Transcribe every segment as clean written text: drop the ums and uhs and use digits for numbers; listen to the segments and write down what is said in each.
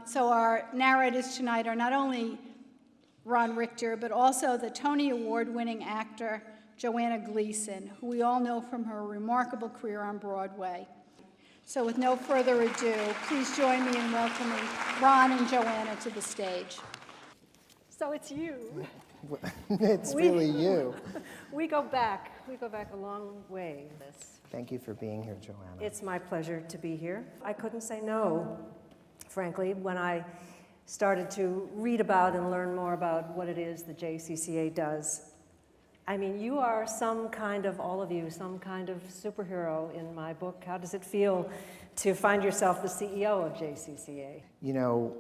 So our narrators tonight are not only Ron Richter, but also the Tony Award-winning actor Joanna Gleason, who we all know from her remarkable career on Broadway. So with no further ado, please join me in welcoming Ron and Joanna to the stage. So it's you. It's really you. We go back a long way. Thank you for being here, Joanna. It's my pleasure to be here. I couldn't say no, frankly, when I started to read about and learn more about what it is the JCCA does. I mean, you are all of you, some kind of superhero in my book. How does it feel to find yourself the CEO of JCCA? You know,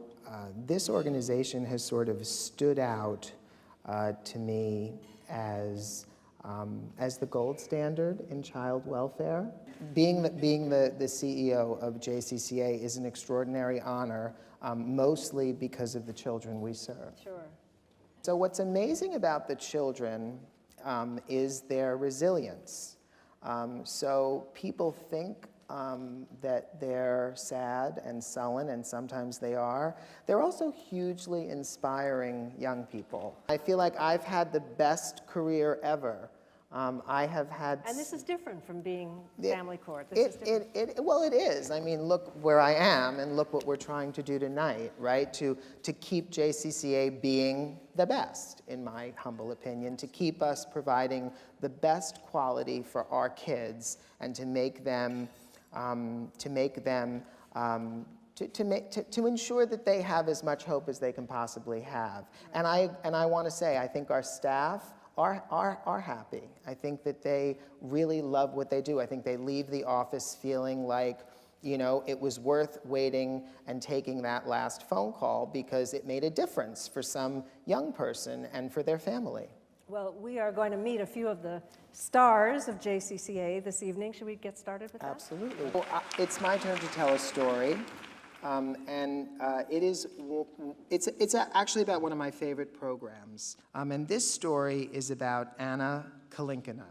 this organization has sort of stood out to me as the gold standard in child welfare. Being the CEO of JCCA is an extraordinary honor, mostly because of the children we serve. Sure. So what's amazing about the children is their resilience. So people think that they're sad and sullen, and sometimes they are. They're also hugely inspiring young people. I feel like I've had the best career ever. I have had... And this is different from being family court. Well, it is. I mean, look where I am, and look what we're trying to do tonight, right? To keep JCCA being the best, in my humble opinion, to keep us providing the best quality for our kids, and to make them, to ensure that they have as much hope as they can possibly have. And I want to say, I think our staff are happy. I think that they really love what they do. I think they leave the office feeling like, you know, it was worth waiting and taking that last phone call because it made a difference for some young person and for their family. Well, we are going to meet a few of the stars of JCCA this evening. Should we get started with that? Absolutely. Well, it's my turn to tell a story. It's actually about one of my favorite programs. And this story is about Anna Kalinkina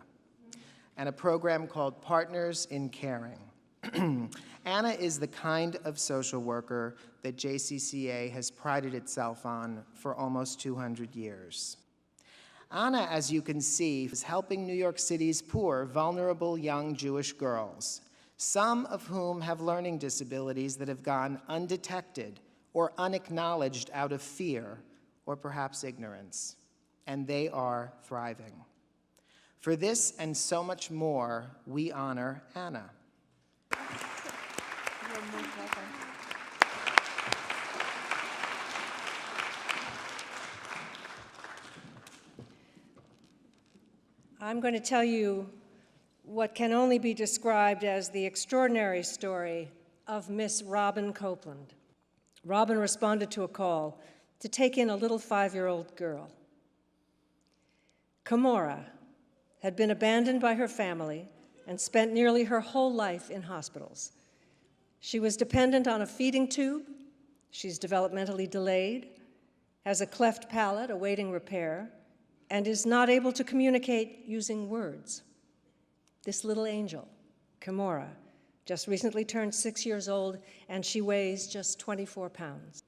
and a program called Partners in Caring. Anna is the kind of social worker that JCCA has prided itself on for almost 200 years. Anna, as you can see, is helping New York City's poor, vulnerable young Jewish girls, some of whom have learning disabilities that have gone undetected or unacknowledged out of fear or perhaps ignorance, and they are thriving. For this and so much more, we honor Anna. I'm going to tell you what can only be described as the extraordinary story of Miss Robin Copeland. Robin responded to a call to take in a little 5-year-old girl. Kimora had been abandoned by her family and spent nearly her whole life in hospitals. She was dependent on a feeding tube, she's developmentally delayed, has a cleft palate awaiting repair, and is not able to communicate using words. This little angel, Kimora, just recently turned 6 years old, and she weighs just 24 pounds.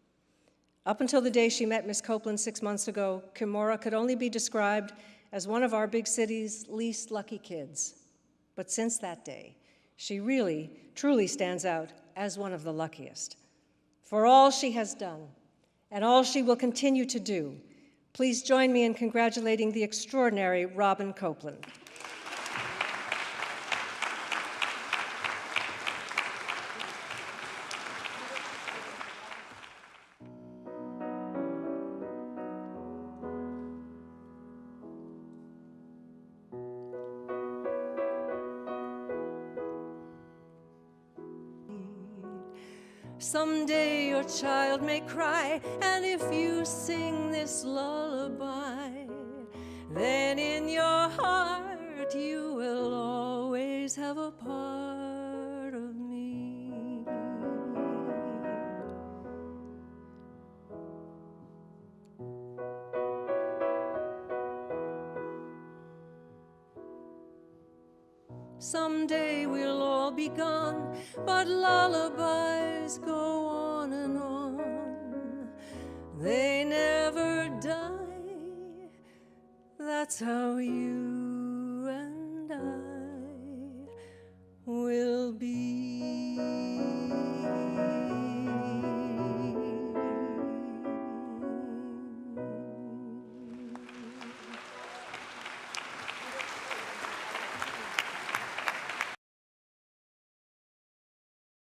Up until the day she met Miss Copeland 6 months ago, Kimora could only be described as one of our big city's least lucky kids. But since that day, she really, truly stands out as one of the luckiest. For all she has done, and all she will continue to do, please join me in congratulating the extraordinary Robin Copeland. Someday your child may cry, and if you sing this lullaby, then in your heart you will always have a part of me. Someday we'll all be gone, but lullabies go on and on. They never die. That's how you and I will be.